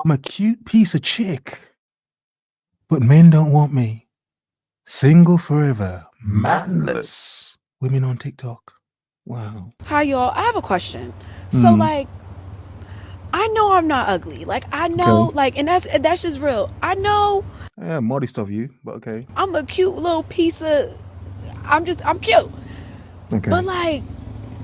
I'm a cute piece of chick, but men don't want me. Single forever. Manless. Women on TikTok. Wow. Hi, y'all. I have a question. So, Hmm. like, I know I'm not ugly. Like, I know, Okay. like, and that's just real. I know Yeah, modest of you, but okay. I'm a cute little piece of. I'm cute. But Okay. like,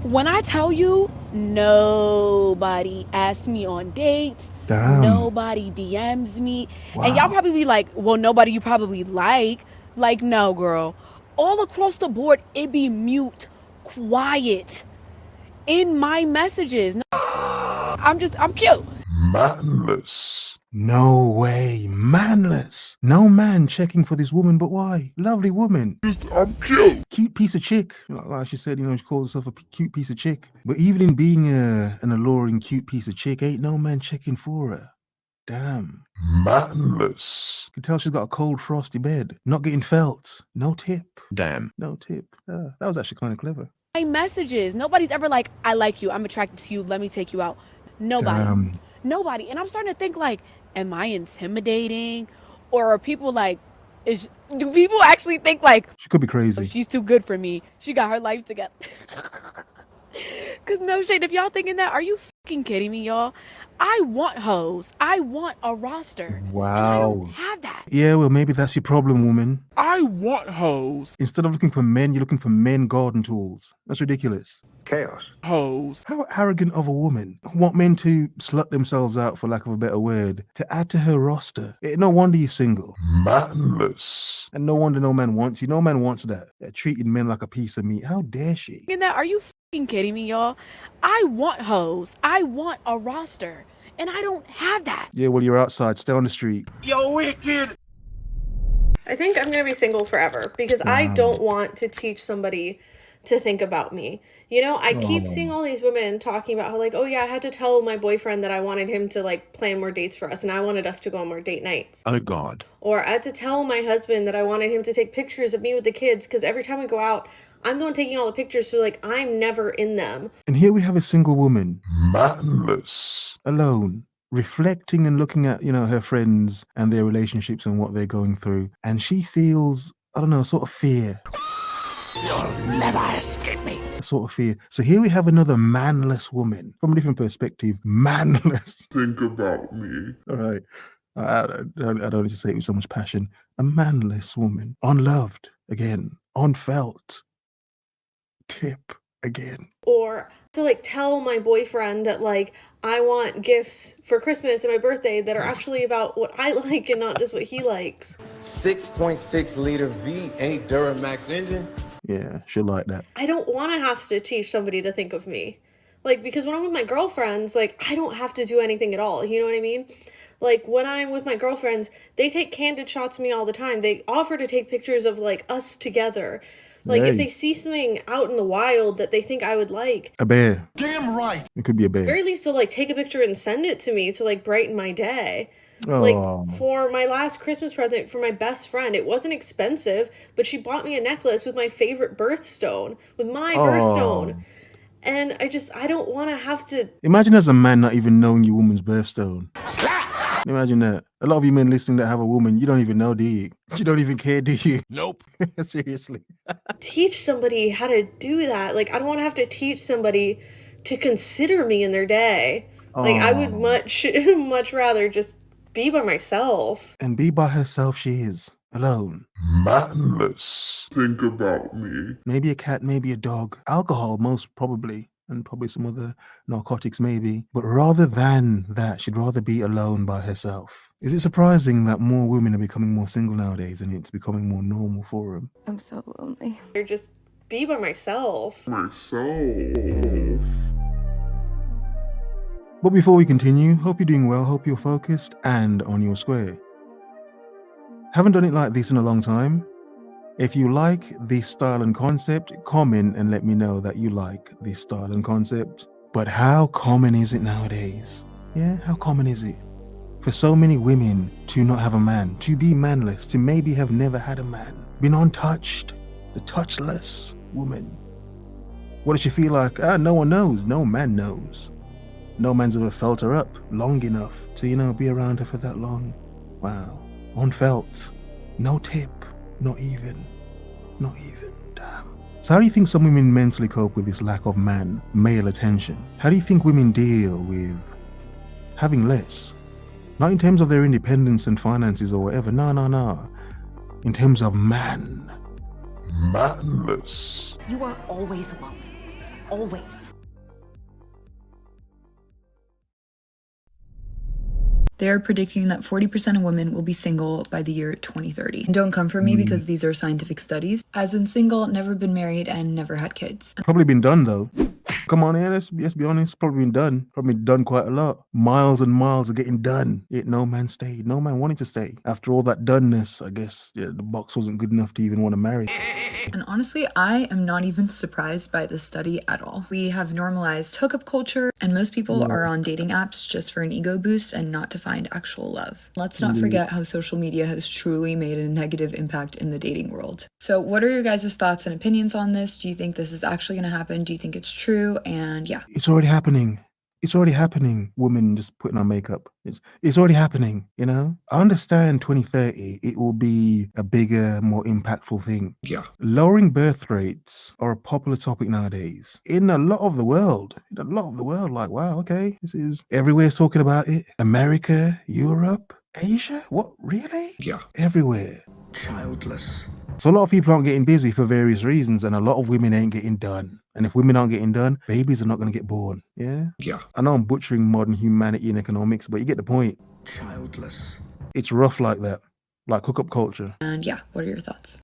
when I tell you, nobody asks me on dates. Damn. Nobody DMs me, and y'all Wow. probably be like, "Well, nobody you probably like." Like, no, girl. All across the board, it be mute, quiet in my messages. I'm cute. Manless. No way. Manless. No man checking for this woman, but why? Lovely woman. I'm cute. Cute piece of chick. Like she said, she calls herself a cute piece of chick. But even in being an alluring cute piece of chick, ain't no man checking for her. Damn. Manless. You can tell she's got a cold, frosty bed. Not getting felt. No tip. Damn. No tip. That was actually kind of clever. My messages. Nobody's ever like, I like you. I'm attracted to you. Let me take you out. Nobody. Damn. Nobody. And I'm starting to think like, am I intimidating? Or are people like, do people actually think like, She could be oh, crazy. she's too good for me. She got her life together. Cause no shade, if y'all thinking that, are you fucking kidding me, y'all? I want hoes. I want a roster. Wow. And I don't have that. Yeah, well, maybe that's your problem, woman. I want hoes. Instead of looking for men, you're looking for men garden tools. That's ridiculous. Chaos. Hoes. How arrogant of a woman. Want men to slut themselves out, for lack of a better word, to add to her roster. No wonder you're single. Manless. And no wonder no man wants you. No man wants that. They're treating men like a piece of meat. How dare she? Thinking that, are you fucking kidding me, y'all? I want hoes. I want a roster. And I don't have that. Yeah, well, you're outside. Stay on the street. Yo, wicked. I think I'm going to be single forever because I don't want to teach somebody to think about me. I keep seeing all these women talking about how like, oh yeah, I had to tell my boyfriend that I wanted him to like plan more dates for us and I wanted us to go on more date nights. Oh God. Or I had to tell my husband that I wanted him to take pictures of me with the kids because every time we go out, I'm the one taking all the pictures, so like I'm never in them. And here we have a single woman. Manless. Alone. Reflecting and looking at, her friends and their relationships and what they're going through. And she feels, I don't know, sort of fear. You'll never escape me. A sort of fear. So here we have another manless woman. From a different perspective, manless. Think about me. All right. I don't need to say it with so much passion. A manless woman. Unloved again. Unfelt. Tip again. Or to like tell my boyfriend that like I want gifts for Christmas and my birthday that are actually about what I like and not just what he likes. 6.6 liter V8 Duramax engine. Yeah, she'll like that. I don't want to have to teach somebody to think of me. Like, because when I'm with my girlfriends, like, I don't have to do anything at all. You know what I mean? Like, when I'm with my girlfriends, they take candid shots of me all the time. They offer to take pictures of, like, us together. Like, if they see something out in the wild that they think I would like. A bear. Damn right. It could be a bear. Very least to, like, take a picture and send it to me to, like, brighten my day. Oh. Like, for my last Christmas present for my best friend, it wasn't expensive, but she bought me a necklace with my favorite birthstone, with my birthstone. And I don't want to have to... Imagine as a man not even knowing your woman's birthstone. Imagine that. A lot of you men listening that have a woman, you don't even know, do you? You don't even care, do you? Nope. Seriously. Teach somebody how to do that. Like, I don't want to have to teach somebody to consider me in their day. Like, I would much rather just be by myself. And be by herself she is. Alone. Manless. Think about me. Maybe a cat, maybe a dog. Alcohol, most probably. And probably some other narcotics, maybe. But rather than that, she'd rather be alone by herself. Is it surprising that more women are becoming more single nowadays and it's becoming more normal for them? I'm so lonely. Or just be by myself. But before we continue, hope you're doing well, hope you're focused and on your square. Haven't done it like this in a long time. If you like this style and concept, comment and let me know that you like this style and concept. But how common is it nowadays? Yeah, how common is it? For so many women to not have a man, to be manless, to maybe have never had a man, been untouched, the touchless woman. What does she feel like? No one knows, no man knows. No man's ever felt her up long enough to, be around her for that long. Wow. Unfelt. No tip. Not even. Damn. So how do you think some women mentally cope with this lack of male attention? How do you think women deal with having less? Not in terms of their independence and finances or whatever. No. In terms of man. Manless. You are always alone. Always. They're predicting that 40% of women will be single by the year 2030. And don't come for me because these are scientific studies. As in single, never been married, and never had kids. Probably been done though. Come on, let's be honest. Probably been done. Probably done quite a lot. Miles and miles are getting done. Yet no man stayed. No man wanted to stay. After all that doneness, I guess the box wasn't good enough to even want to marry. And honestly, I am not even surprised by this study at all. We have normalized hookup culture, and most people are on dating apps just for an ego boost and not to find actual love. Let's not forget how social media has truly made a negative impact in the dating world. So what are your guys' thoughts and opinions on this? Do you think this is actually going to happen? Do you think it's true? And yeah. It's already happening. It's already happening. Women just putting on makeup. It's already happening, I understand 2030, it will be a bigger, more impactful thing. Yeah. Lowering birth rates are a popular topic nowadays. In a lot of the world. Like, wow, okay. This is everywhere's talking about it. America, Europe, Asia? What? Really? Yeah. Everywhere. Childless. So a lot of people aren't getting busy for various reasons, and a lot of women ain't getting done. And if women aren't getting done, babies are not going to get born. Yeah? Yeah. I know I'm butchering modern humanity and economics, but you get the point. Childless. It's rough like that. Like hookup culture. And yeah, what are your thoughts?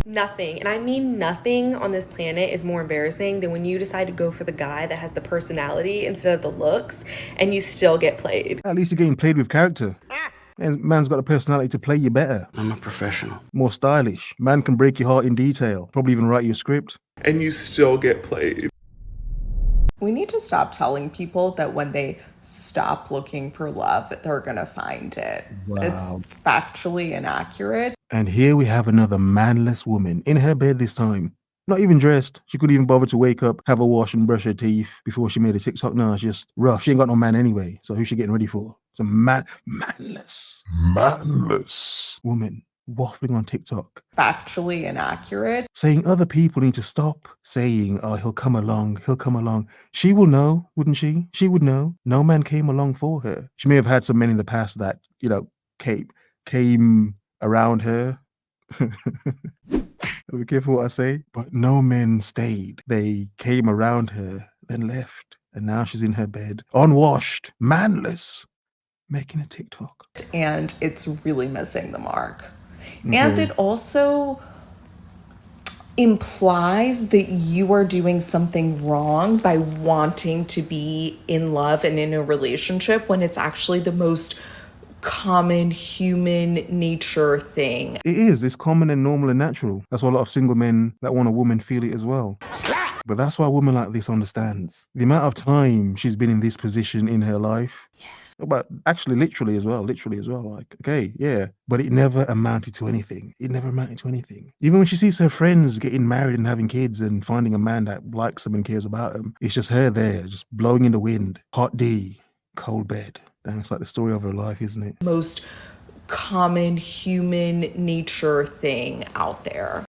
Nothing, and I mean nothing on this planet is more embarrassing than when you decide to go for the guy that has the personality instead of the looks, and you still get played. At least you're getting played with character. And man's got a personality to play you better. I'm a professional. More stylish. Man can break your heart in detail. Probably even write you a script. And you still get played. We need to stop telling people that when they stop looking for love, they're going to find it. Wow. It's factually inaccurate. And here we have another manless woman in her bed this time. Not even dressed. She couldn't even bother to wake up, have a wash and brush her teeth before she made a TikTok. No, it's just rough. She ain't got no man anyway. So who's she getting ready for? It's a manless woman waffling on TikTok. Factually inaccurate. Saying other people need to stop saying, oh, he'll come along. She will know, wouldn't she? She would know. No man came along for her. She may have had some men in the past that, came around her. Be careful what I say. But no men stayed. They came around her, then left. And now she's in her bed, unwashed, manless, making a TikTok. And it's really missing the mark. Okay. And it also implies that you are doing something wrong by wanting to be in love and in a relationship when it's actually the most common human nature thing. It is. It's common and normal and natural. That's why a lot of single men that want a woman feel it as well. But that's why a woman like this understands the amount of time she's been in this position in her life. Yeah. But actually, literally as well. Like, okay, yeah. But it never amounted to anything. Even when she sees her friends getting married and having kids and finding a man that likes them and cares about them, it's just her there, just blowing in the wind. Hot D, cold bed. Damn, it's like the story of her life, isn't it? Most common human nature thing out there.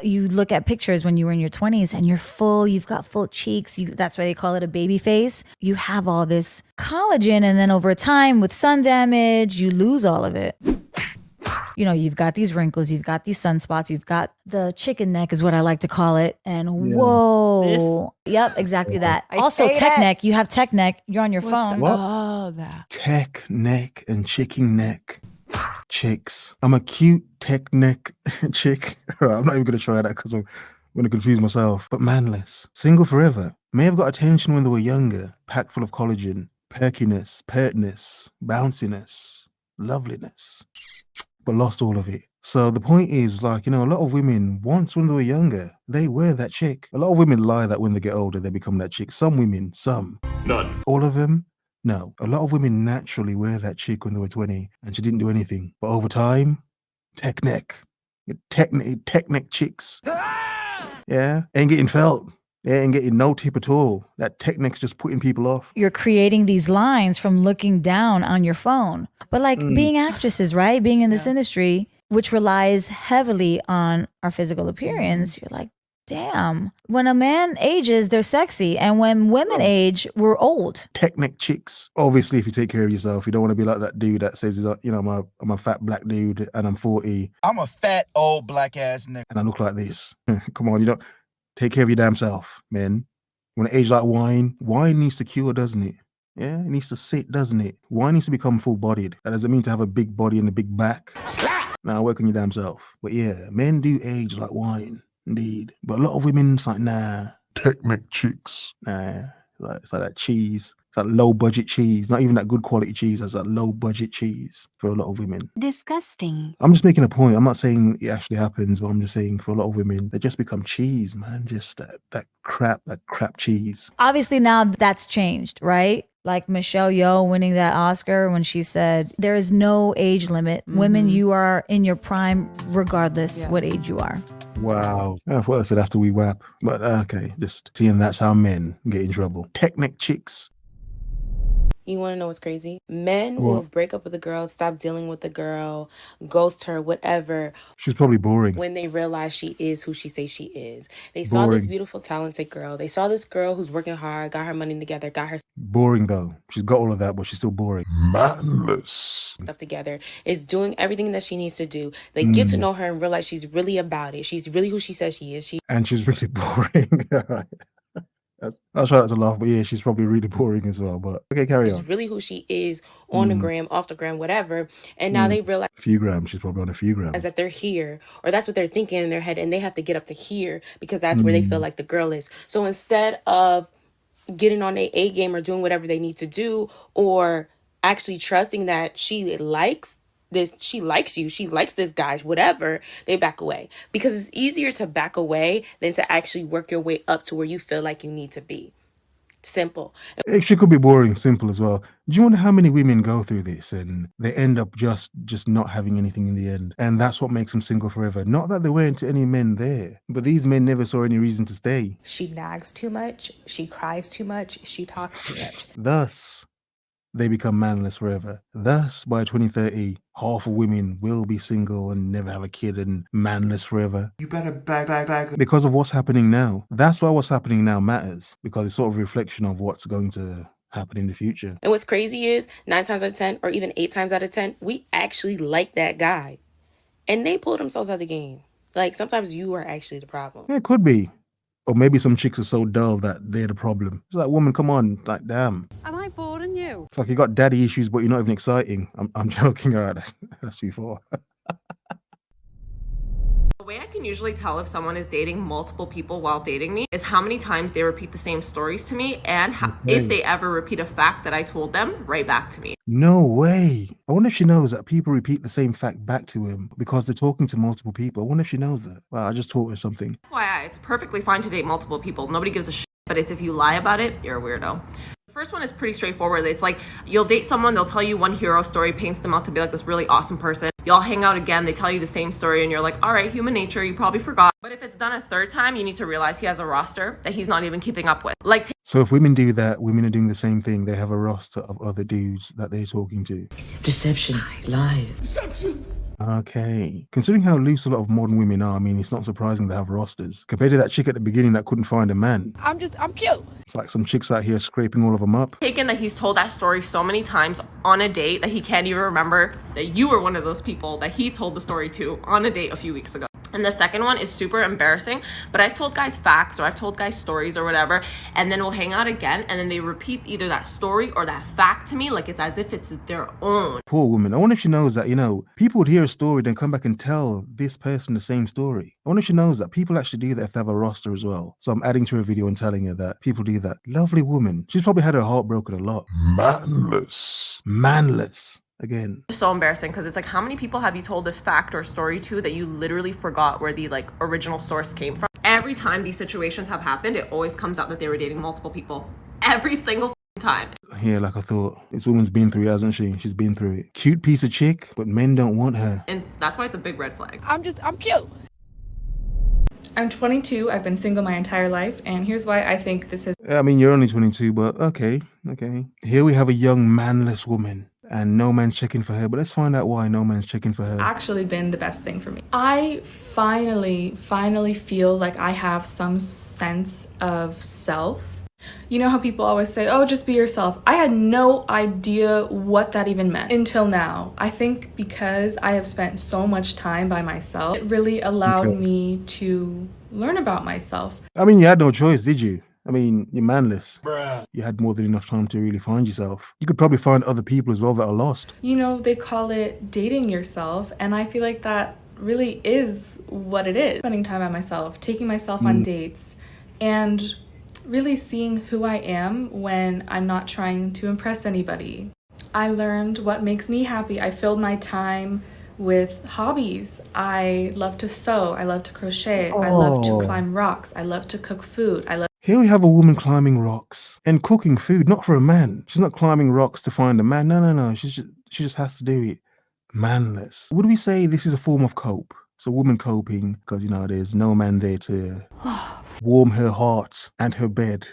You look at pictures when you were in your 20s and you're full, you've got full cheeks. That's why they call it a baby face. You have all this collagen, and then over time with sun damage, you lose all of it. You've got these wrinkles, you've got these sunspots, you've got the chicken neck is what I like to call it. And whoa. Yep, exactly that. Also, tech neck. You have tech neck. You're on your phone. What? Oh, that. Tech neck and chicken neck. Chicks. I'm a cute tech neck chick. I'm not even going to try that because I'm going to confuse myself. But manless. Single forever. May have got attention when they were younger. Packed full of collagen. Perkiness. Pertness. Bounciness. Loveliness. But lost all of it. So the point is, a lot of women, once when they were younger, they were that chick. A lot of women lie that when they get older, they become that chick. Some women, some. None. All of them? No. A lot of women naturally were that chick when they were 20 and she didn't do anything. But over time, tech neck. Tech neck chicks. Yeah? Ain't getting felt. They ain't getting no tip at all. That technique's just putting people off. You're creating these lines from looking down on your phone. But like being actresses, right? Being in this industry, which relies heavily on our physical appearance, you're like, damn. When a man ages, they're sexy. And when women age, we're old. Technic chicks. Obviously, if you take care of yourself, you don't want to be like that dude that says, you know, I'm a fat black dude and I'm 40. I'm a fat old black ass nigga. And I look like this. Come on, you don't take care of your damn self, man. When it age like wine needs to cure, doesn't it? Yeah, it needs to sit, doesn't it? Wine needs to become full-bodied. That doesn't mean to have a big body and a big back. Now, work on your damn self. But yeah, men do age like wine, indeed. But a lot of women, it's like, nah. Technic chicks. Nah, it's like that cheese. It's like low-budget cheese. Not even that good quality cheese. It's like low-budget cheese for a lot of women. Disgusting. I'm just making a point. I'm not saying it actually happens, but I'm just saying for a lot of women, they just become cheese, man. Just that crap cheese. Obviously now that's changed, right? Like Michelle Yeoh winning that Oscar when she said, there is no age limit. Women, you are in your prime regardless what age you are. Wow. I thought I said after we whap. But okay, just seeing that's how men get in trouble. Technic chicks. You want to know what's crazy? Men will break up with a girl, stop dealing with the girl, ghost her, whatever. She's probably boring. When they realize she is who she says she is. They saw this beautiful, talented girl. They saw this girl who's working hard, got her money together, got her boring though. She's got all of that, but she's still boring. Manless. Stuff together, is doing everything that she needs to do. They get to know her and realize she's really about it. She's really who she says she is. And she's really boring. I was trying not to laugh, but yeah, she's probably really boring as well. But okay, carry on. She's really who she is on the gram, off the gram, whatever. And now they realize a few grams. She's probably on a few grams. that they're here, or that's what they're thinking in their head, and they have to get up to here because that's where they feel like the girl is. So instead of getting on their A game or doing whatever they need to do, or actually trusting that she likes you, she likes this guy, whatever, they back away. Because it's easier to back away than to actually work your way up to where you feel like you need to be. Simple. She could be boring, simple as well. Do you wonder how many women go through this and they end up just not having anything in the end? And that's what makes them single forever. Not that there weren't any men there, but these men never saw any reason to stay. She nags too much. She cries too much. She talks too much. Thus, they become manless forever. Thus, by 2030, half of women will be single and never have a kid and manless forever. You better back. Because of what's happening now. That's why what's happening now matters. Because it's sort of a reflection of what's going to happen in the future. And what's crazy is 9 times out of 10, or even 8 times out of 10, we actually like that guy. And they pull themselves out of the game. Like, sometimes you are actually the problem. Yeah, it could be. Or maybe some chicks are so dull that they're the problem. It's like, woman, come on, like, damn. Am I boring you? It's like you got daddy issues, but you're not even exciting. I'm joking, all right, that's too far. The way I can usually tell if someone is dating multiple people while dating me is how many times they repeat the same stories to me and if they ever repeat a fact that I told them right back to me. No way. I wonder if she knows that people repeat the same fact back to him because they're talking to multiple people. I wonder if she knows that. Wow, I just taught her something. FYI, it's perfectly fine to date multiple people. Nobody gives a shit, but it's if you lie about it, you're a weirdo. First one is pretty straightforward. It's like you'll date someone, they'll tell you one hero story, paints them out to be like this really awesome person. Y'all hang out again, they tell you the same story and you're like, all right, human nature, you probably forgot. But if it's done a third time, you need to realize he has a roster that he's not even keeping up with. Like, so if women do that, women are doing the same thing. They have a roster of other dudes that they're talking to. Deception. Lies. Deception. Okay. Considering how loose a lot of modern women are, I mean, it's not surprising they have rosters. Compared to that chick at the beginning that couldn't find a man. I'm cute. It's like some chicks out here scraping all of them up. Taken that he's told that story so many times on a date that he can't even remember that you were one of those people that he told the story to on a date a few weeks ago. And the second one is super embarrassing, but I've told guys facts or I've told guys stories or whatever, and then we'll hang out again and then they repeat either that story or that fact to me like it's as if it's their own. Poor woman. I wonder if she knows that, you know, people would hear a story then come back and tell this person the same story. I wonder if she knows that people actually do that if they have a roster as well. So I'm adding to her video and telling her that people do that. Lovely woman. She's probably had her heart broken a lot. Manless. Manless. Again. So embarrassing because it's like, how many people have you told this fact or story to that you literally forgot where the like original source came from? Every time these situations have happened, it always comes out that they were dating multiple people. Every single time. Yeah, like I thought. This woman's been through it, hasn't she? She's been through it. Cute piece of chick, but men don't want her. And that's why it's a big red flag. I'm cute. I'm 22. I've been single my entire life, and here's why I think this has I mean, you're only 22, but okay. Here we have a young manless woman, and no man's checking for her. But let's find out why no man's checking for her. actually been the best thing for me. I finally feel like I have some sense of self. You know how people always say, oh, just be yourself. I had no idea what that even meant until now. I think because I have spent so much time by myself, it really allowed me to learn about myself. I mean, you had no choice, did you? I mean, you're manless. Bruh. You had more than enough time to really find yourself. You could probably find other people as well that are lost. You know, they call it dating yourself, and I feel like that really is what it is. Spending time by myself, taking myself on dates, and really seeing who I am when I'm not trying to impress anybody. I learned what makes me happy. I filled my time with hobbies. I love to sew. I love to crochet. I love to climb rocks. I love to cook food. Here we have a woman climbing rocks and cooking food, not for a man. She's not climbing rocks to find a man. No. She just has to do it. Manless. Would we say this is a form of cope? It's a woman coping because, you know, there's no man there to warm her heart and her bed.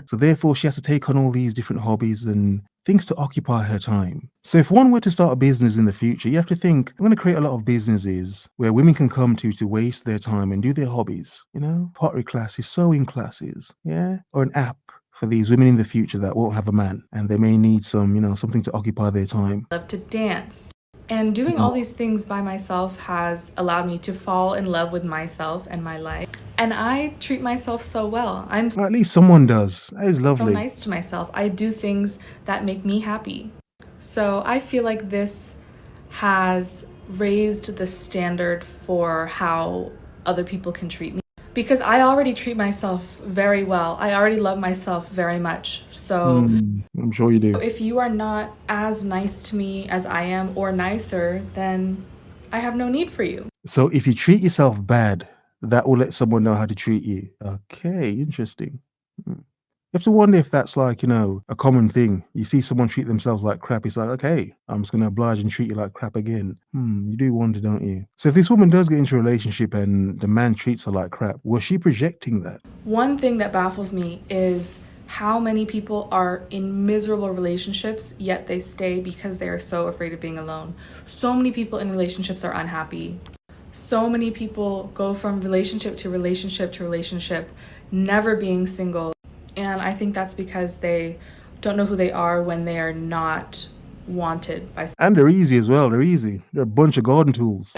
So therefore, she has to take on all these different hobbies and things to occupy her time. So if one were to start a business in the future, you have to think, I'm going to create a lot of businesses where women can come to waste their time and do their hobbies, you know, pottery classes, sewing classes, yeah, or an app for these women in the future that won't have a man and they may need some, you know, something to occupy their time. I love to dance. And doing all these things by myself has allowed me to fall in love with myself and my life. And I treat myself so well. I'm At least someone does. That is so lovely. nice to myself. I do things that make me happy. So I feel like this has raised the standard for how other people can treat me. Because I already treat myself very well. I already love myself very much. So I'm sure you do. if you are not as nice to me as I am or nicer, then I have no need for you. So if you treat yourself bad, that will let someone know how to treat you. Okay, interesting. You have to wonder if that's like, you know, a common thing. You see someone treat themselves like crap, it's like, okay, I'm just going to oblige and treat you like crap again. You do wonder, don't you? So if this woman does get into a relationship and the man treats her like crap, was she projecting that? One thing that baffles me is how many people are in miserable relationships, yet they stay because they are so afraid of being alone. So many people in relationships are unhappy. So many people go from relationship to relationship to relationship, never being single. And I think that's because they don't know who they are when they are not wanted by someone. And they're easy as well. They're easy. They're a bunch of garden tools.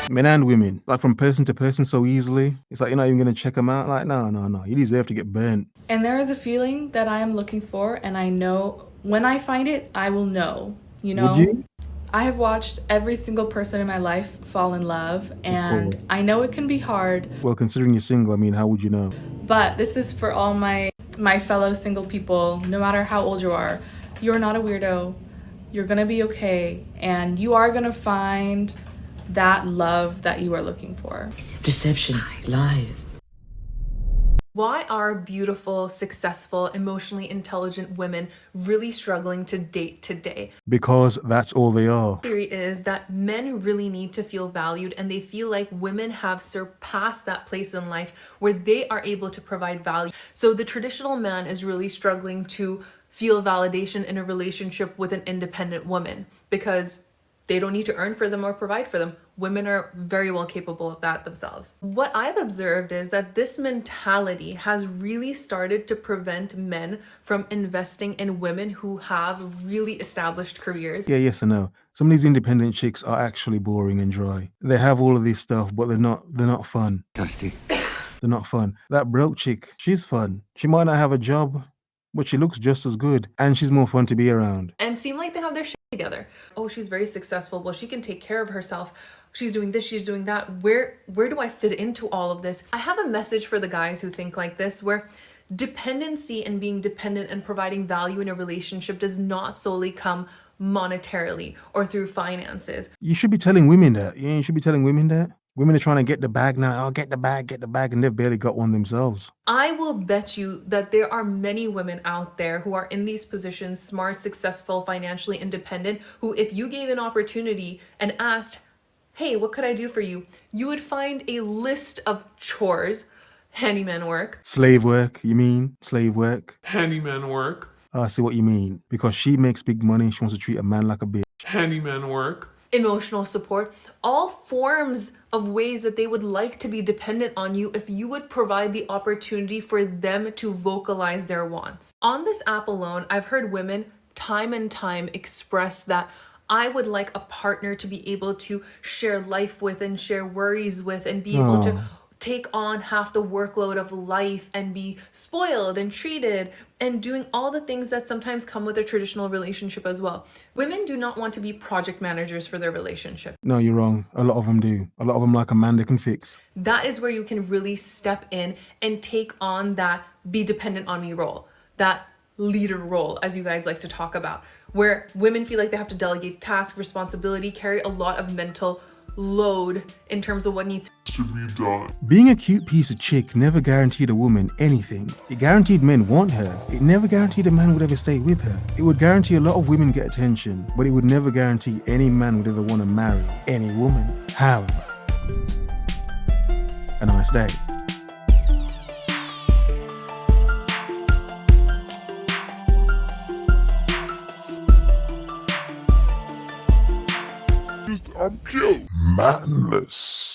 Men and women, like from person to person so easily. It's like you're not even going to check them out. Like, no. You deserve to get burnt. And there is a feeling that I am looking for, and I know when I find it, I will know. You know? Would you? I have watched every single person in my life fall in love, and I know it can be hard. Well, considering you're single, I mean, how would you know? But this is for all my fellow single people, no matter how old you are. You're not a weirdo. You're gonna be okay, and you are gonna find that love that you are looking for. Deception, lies. Why are beautiful, successful, emotionally intelligent women really struggling to date today? Because that's all they are. The theory is that men really need to feel valued, and they feel like women have surpassed that place in life where they are able to provide value. So the traditional man is really struggling to feel validation in a relationship with an independent woman because they don't need to earn for them or provide for them. Women are very well capable of that themselves. What I've observed is that this mentality has really started to prevent men from investing in women who have really established careers. Yeah, yes and no. Some of these independent chicks are actually boring and dry. They have all of this stuff, but they're not fun. Dusty. They're not fun. That broke chick, she's fun. She might not have a job, but she looks just as good, and she's more fun to be around. And seem like they have their shit together. Oh, she's very successful. Well, she can take care of herself. She's doing this, she's doing that. Where do I fit into all of this? I have a message for the guys who think like this, where dependency and being dependent and providing value in a relationship does not solely come monetarily or through finances. You should be telling women that. Yeah, you should be telling women that. Women are trying to get the bag now. Oh, get the bag, and they've barely got one themselves. I will bet you that there are many women out there who are in these positions, smart, successful, financially independent, who if you gave an opportunity and asked, hey, what could I do for you? You would find a list of chores, handyman work. Slave work, you mean? Slave work? Handyman work. I see what you mean. Because she makes big money, she wants to treat a man like a bitch. Handyman work. Emotional support, all forms of ways that they would like to be dependent on you if you would provide the opportunity for them to vocalize their wants. On this app alone, I've heard women time and time express that I would like a partner to be able to share life with and share worries with and be able to take on half the workload of life and be spoiled and treated and doing all the things that sometimes come with a traditional relationship as well. Women do not want to be project managers for their relationship. No, you're wrong. A lot of them do. A lot of them like a man they can fix. That is where you can really step in and take on that be dependent on me role, that leader role, as you guys like to talk about, where women feel like they have to delegate task, responsibility, carry a lot of mental load in terms of what needs to be done. Being a cute piece of chick never guaranteed a woman anything. It guaranteed men want her. It never guaranteed a man would ever stay with her. It would guarantee a lot of women get attention, but it would never guarantee any man would ever want to marry any woman. However, a nice day. I'm cute. Manless.